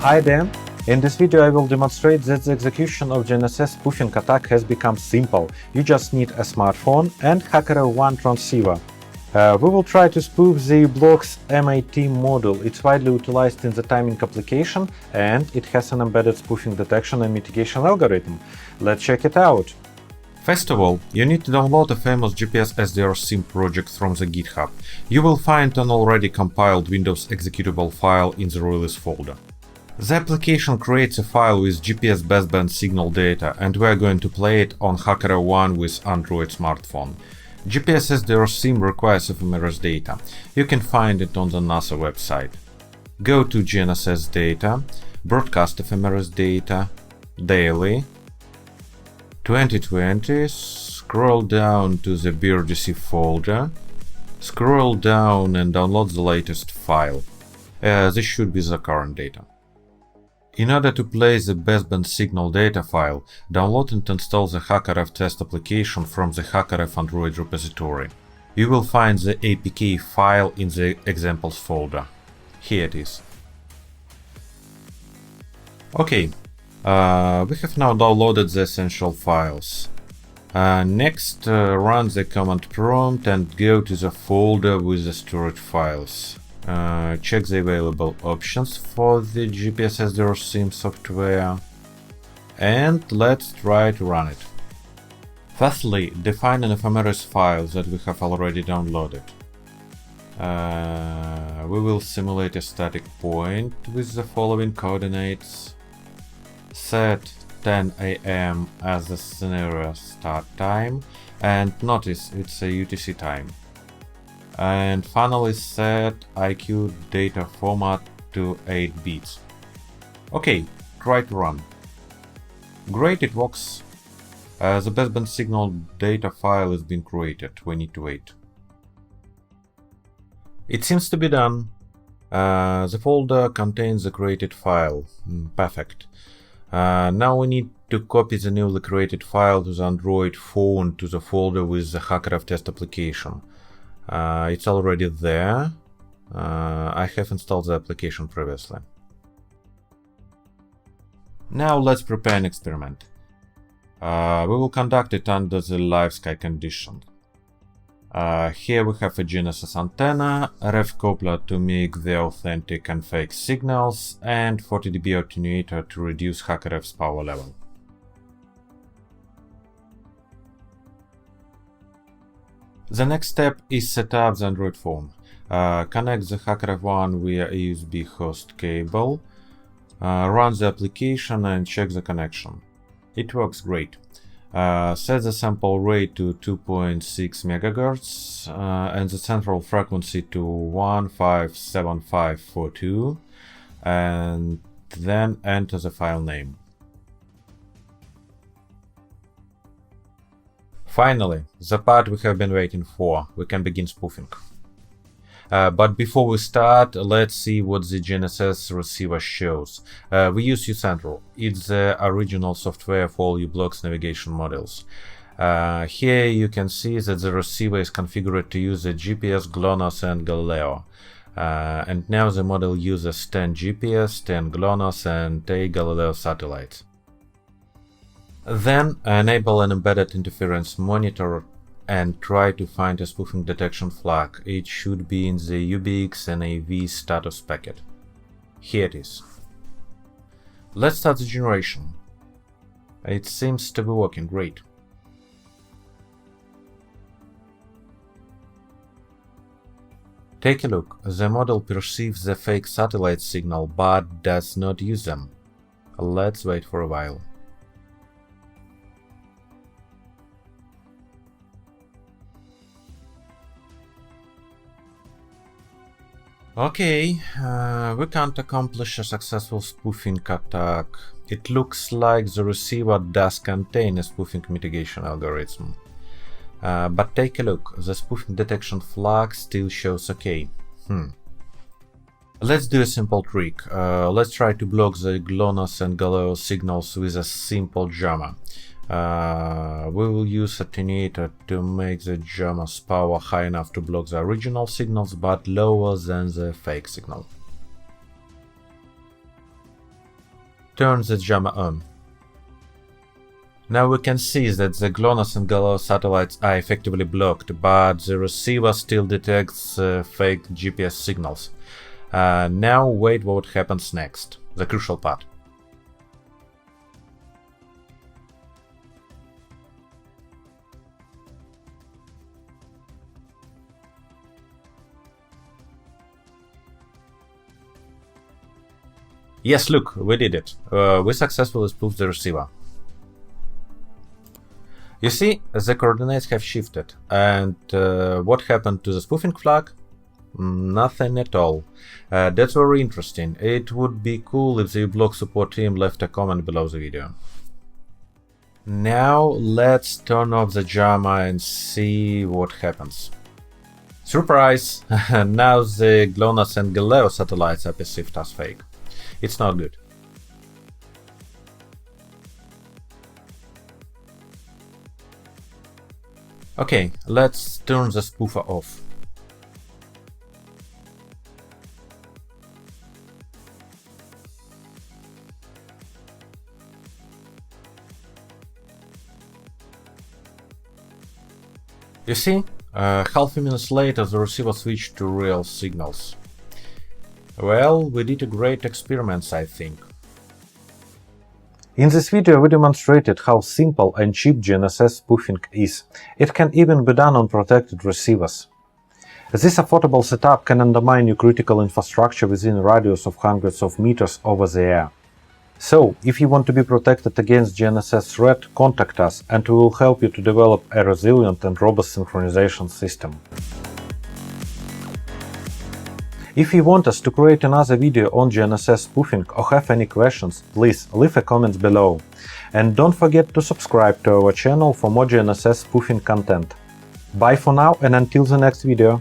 Hi there! In this video I will demonstrate that the execution of GNSS spoofing attack has become simple. You just need a smartphone and HackRF transceiver. We will try to spoof the block's MAT module. It's widely utilized in the timing application and it has an embedded spoofing detection and mitigation algorithm. Let's check it out. First of all, you need to download a famous GPS SDR SIM project from the GitHub. You will find an already compiled Windows executable file in the release folder. The application creates a file with GPS baseband signal data, and we are going to play it on HackRF with Android smartphone. GPS SDR SIM requires ephemeris data. You can find it on the NASA website. Go to GNSS data, broadcast ephemeris data, daily, 2020, scroll down to the BRDC folder, scroll down and download the latest file. This should be the current data. In order to play the baseband signal data file, download and install the HackRF test application from the HackRF Android repository. You will find the APK file in the examples folder. Here it is. Okay, we have now downloaded the essential files. Next, run the command prompt and go to the folder with the stored files. Check the available options for the GPS SDR SIM software, and let's try to run it. Firstly, define an ephemeris file that we have already downloaded. We will simulate a static point with the following coordinates. Set 10 AM as the scenario start time, and notice it's a UTC time. And finally set IQ data format to 8 bits. Okay, try to run. Great, it works. The baseband signal data file has been created. We need to wait. It seems to be done. The folder contains the created file. Perfect. Now we need to copy the newly created file to the Android phone to the folder with the HackRF test application. It's already there. I have installed the application previously. Now let's prepare an experiment. We will conduct it under the live sky condition. Here we have a GNSS antenna, a RF coupler to make the authentic and fake signals, and 40 dB attenuator to reduce HackRF's power level. The next step is set up the Android phone. Connect the HackRF via a USB host cable, run the application and check the connection. It works great. Set the sample rate to 2.6 MHz and the central frequency to 157542, and then enter the file name. Finally, the part we have been waiting for. We can begin spoofing. But before we start, let's see what the GNSS receiver shows. We use uCentral. It's the original software for all uBlock's navigation models. Here you can see that the receiver is configured to use the GPS, GLONASS and Galileo. And now the model uses 10 GPS, 10 GLONASS and 8 Galileo satellites. Then enable an embedded interference monitor and try to find a spoofing detection flag. It should be in the UBX NAV status packet. Here it is. Let's start the generation. It seems to be working great. Take a look. The model perceives the fake satellite signal but does not use them. Let's wait for a while. Okay, we can't accomplish a successful spoofing attack. It looks like the receiver does contain a spoofing mitigation algorithm. But take a look, the spoofing detection flag still shows OK. Let's do a simple trick. Let's try to block the GLONASS and Galileo signals with a simple jammer. We will use attenuator to make the jammer's power high enough to block the original signals but lower than the fake signal. turn the jammer on. Now we can see that the GLONASS and Galileo satellites are effectively blocked, but the receiver still detects fake GPS signals. Now wait what happens next, the crucial part. Yes, look, we did it. We successfully spoofed the receiver. You see, the coordinates have shifted, and what happened to the spoofing flag? Nothing at all. That's very interesting. It would be cool if the uBlock support team left a comment below the video. Now let's turn off the jammer and see what happens. Surprise! Now the GLONASS and Galileo satellites are perceived as fake. It's not good. Okay, let's turn the spoofer off. You see, half a minute later the receiver switched to real signals. Well, we did a great experiment, I think. In this video we demonstrated how simple and cheap GNSS spoofing is. It can even be done on protected receivers. This affordable setup can undermine your critical infrastructure within a radius of hundreds of meters over the air. So, if you want to be protected against GNSS threat, contact us and we will help you to develop a resilient and robust synchronization system. If you want us to create another video on GNSS spoofing or have any questions, please leave a comment below. And don't forget to subscribe to our channel for more GNSS spoofing content. Bye for now and until the next video.